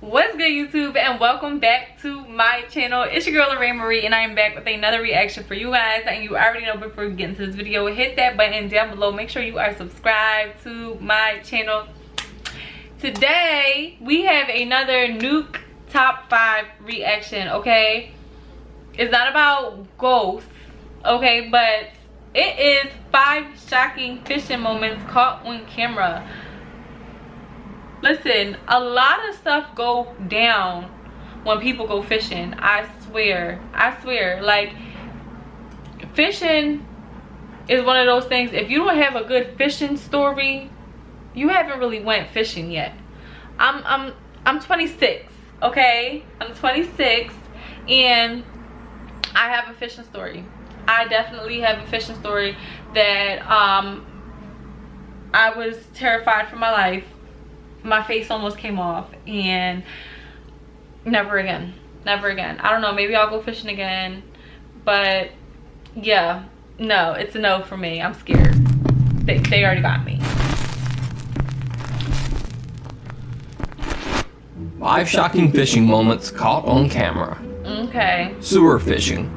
What's good, YouTube, and welcome back to my channel. It's your girl Lorraine Marie, and I am back with another reaction for you guys. And you already know, before we get into this video, hit that button down below. Make sure you are subscribed to my channel. Today we have another Nuke top 5 reaction. Okay, it's not about ghosts, okay, but it is 5 shocking fishing moments caught on camera. Listen, a lot of stuff go down when people go fishing. I swear. Like, fishing is one of those things, if you don't have a good fishing story, you haven't really went fishing yet. I'm 26, okay? I'm 26 and I have a fishing story. I definitely have a fishing story that I was terrified for my life. My face almost came off, and never again. I don't know, maybe I'll go fishing again, but yeah, no, it's a no for me. I'm scared. They already got me. 5 shocking fishing moments caught on camera. Okay. Sewer fishing.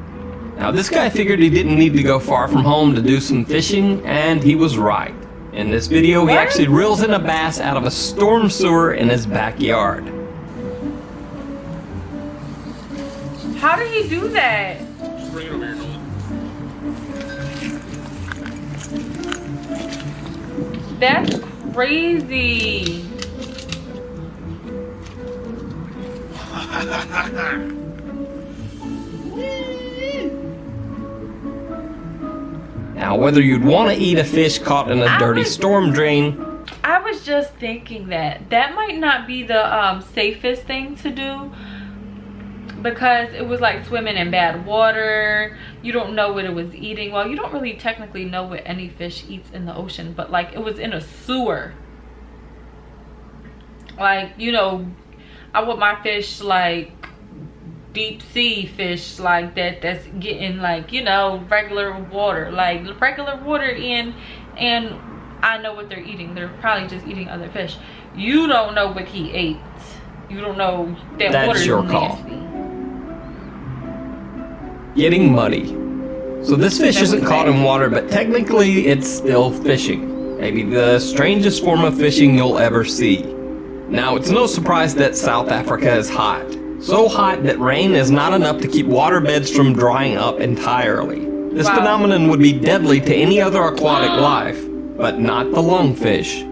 Now this guy figured he didn't need to go far from home to do some fishing, and he was right. In this video, he actually reels in a bass out of a storm sewer in his backyard. How did he do that? That's crazy. Now, whether you'd want to eat a fish caught in a dirty storm drain... I was just thinking that might not be the safest thing to do, because it was like swimming in bad water. You don't know what it was eating. Well, you don't really technically know what any fish eats in the ocean, but like, it was in a sewer. Like, you know, I want my fish like deep sea fish, like that's getting, like, you know, regular water in, and I know what they're eating. They're probably just eating other fish. You don't know what he ate. You don't know that water is your call. Getting muddy. So this fish isn't caught in water, but technically it's still fishing. Maybe the strangest form of fishing you'll ever see. Now, it's no surprise that South Africa is hot. So hot that rain is not enough to keep water beds from drying up entirely. This phenomenon would be deadly to any other aquatic life, but not the lungfish.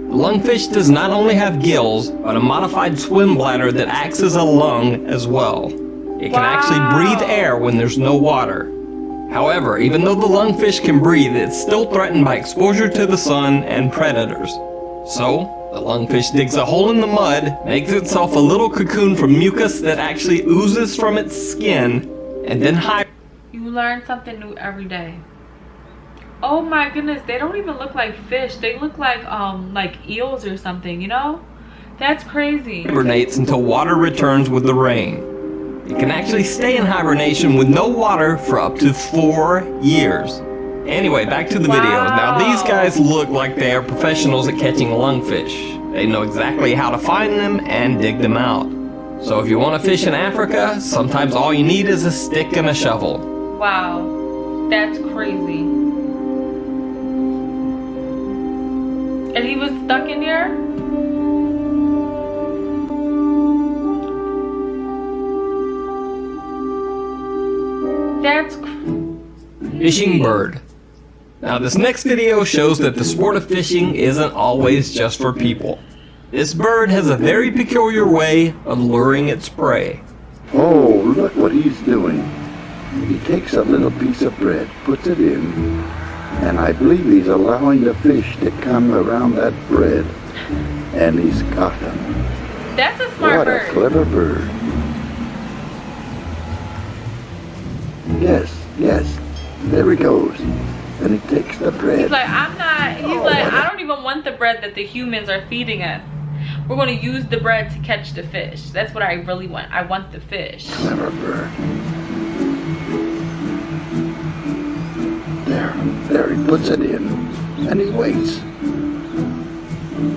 The lungfish does not only have gills, but a modified swim bladder that acts as a lung as well. It can actually breathe air when there's no water. However, even though the lungfish can breathe, it's still threatened by exposure to the sun and predators. So, the lungfish digs a hole in the mud, makes itself a little cocoon from mucus that actually oozes from its skin, and then You learn something new every day. Oh my goodness, they don't even look like fish. They look like eels or something, you know? That's crazy. Hibernates until water returns with the rain. It can actually stay in hibernation with no water for up to 4 years. Anyway, back to the videos. Now, these guys look like they are professionals at catching lungfish. They know exactly how to find them and dig them out. So if you want to fish in Africa, sometimes all you need is a stick and a shovel. Wow, that's crazy. And he was stuck in here? That's fishing bird. Now this next video shows that the sport of fishing isn't always just for people. This bird has a very peculiar way of luring its prey. Oh, look what he's doing. He takes a little piece of bread, puts it in, and I believe he's allowing the fish to come around that bread. And he's got them. That's a smart bird. What a clever bird. Yes, there he goes. And he takes the bread. He's like, I don't even want the bread that the humans are feeding us. We're going to use the bread to catch the fish. That's what I really want. I want the fish. Clever bird. There he puts it in. And he waits.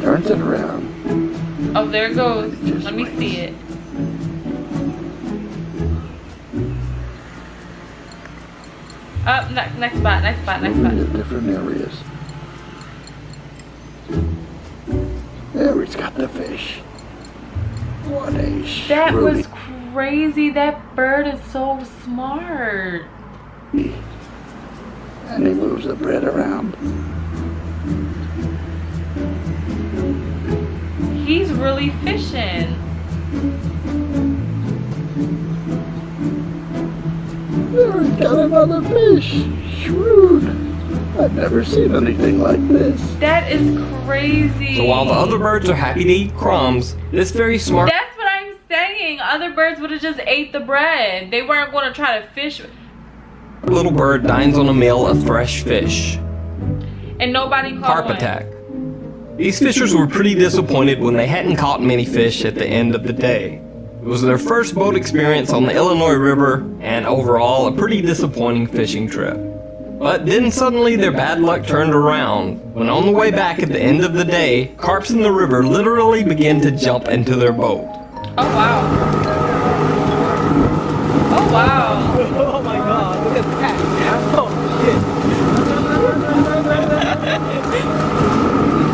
Turns it around. Oh, there it goes. Let me see it. Up, next spot, next spot, next spot. In different areas. There, he's got the fish. What a That shrewd- was crazy. That bird is so smart. And he moves the bread around. He's really fishing. There, he's got another fish. Shrewd. I've never seen anything like this. That is crazy. So while the other birds are happy to eat crumbs, this very smart That's what I'm saying. Other birds would have just ate the bread. They weren't going to try to fish. little bird dines on a meal of fresh fish. And nobody caught Carp one. attack. These fishers were pretty disappointed when they hadn't caught many fish at the end of the day. It was their first boat experience on the Illinois River, and overall a pretty disappointing fishing trip. But then suddenly their bad luck turned around, when on the way back at the end of the day, carps in the river literally began to jump into their boat. Oh, wow. Oh, wow. Oh my god, look at that. Oh shit.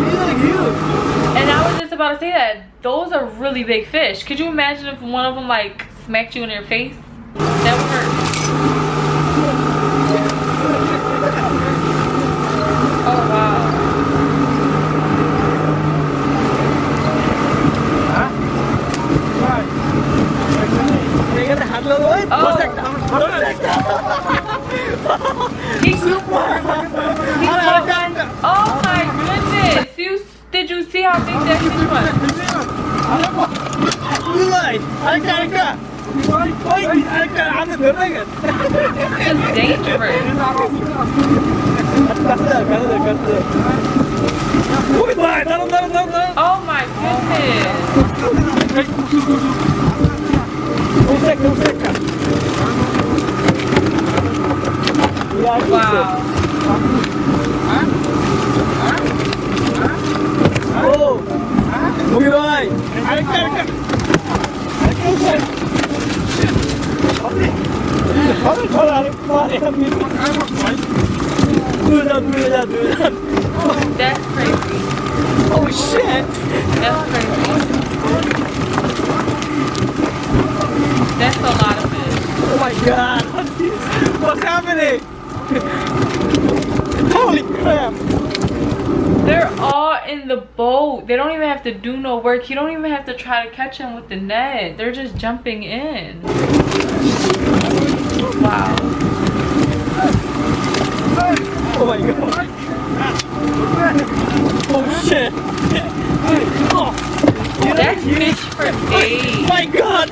He's like huge. And I was just about to say that. Those are really big fish. Could you imagine if one of them, like, smacked you in your face? That would hurt. Oh, wow. Oh my goodness! Did you see how big that fish was? It's dangerous. Oh my goodness! Wow. That's crazy. Oh shit! That's crazy. That's a lot of fish. Oh my god! What's happening? Holy crap! They're all in the boat. They don't even have to do no work. You don't even have to try to catch them with the net. They're just jumping in. Wow. Oh my god! Oh shit! Oh. That's fish for days. Oh my god!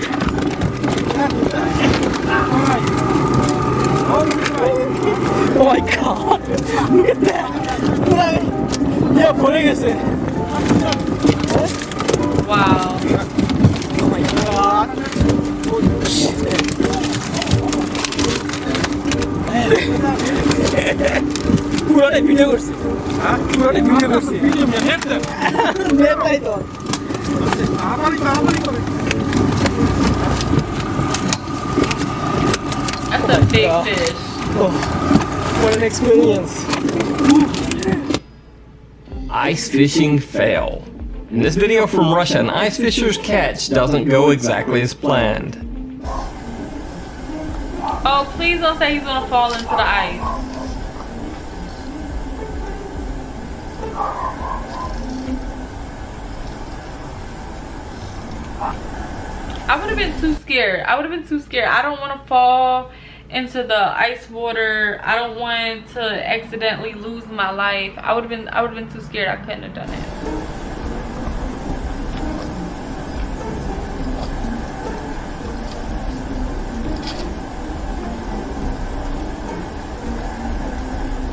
Oh my god! Look at that! Yeah, 버리겠어요. Wow. Oh my god! Oh shit! 불안해 비디오 걸었어. 불안해 비디오 걸었어. 비디오면 했다. 했다 이거. That's a big fish. Oh, what an experience. Ice fishing fail. In this video from Russia, an ice fisher's catch doesn't go exactly as planned. Oh, please don't say he's gonna fall into the ice. I would have been too scared. I don't want to fall into the ice water. I don't want to accidentally lose my life. I would have been too scared. I couldn't have done it.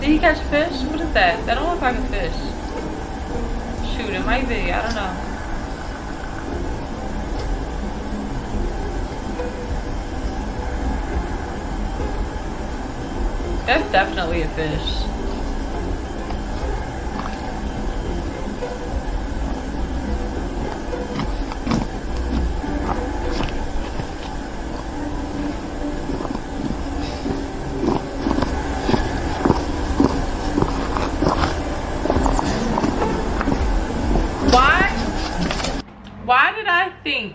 Did he catch a fish? What is that? That don't look like a fish. Shoot, it might be. I don't know. That's definitely a fish. think?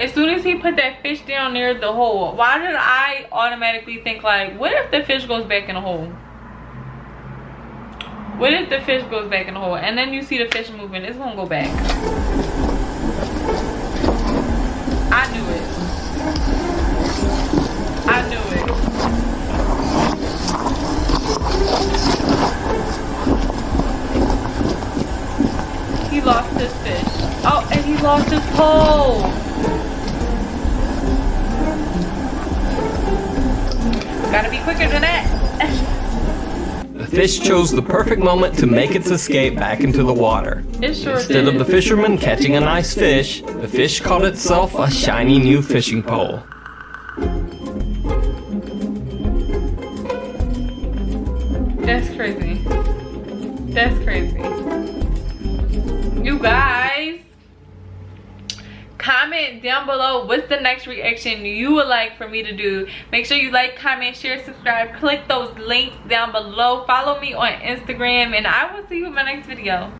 As soon as he put that fish down near the hole, why did I automatically think like, what if the fish goes back in the hole? What if the fish goes back in the hole? And then you see the fish moving, it's gonna go back. I knew it. I knew it. He lost his fish. Oh, and he lost his pole. Gotta be quicker than that. The fish chose the perfect moment to make its escape back into the water. It sure Instead did. of the fisherman catching a nice fish, the fish caught itself a shiny new fishing pole. That's crazy. That's crazy. You guys, comment down below what's the next reaction you would like for me to do. Make sure you like, comment, share, subscribe, click those links down below. Follow me on Instagram, and I will see you in my next video.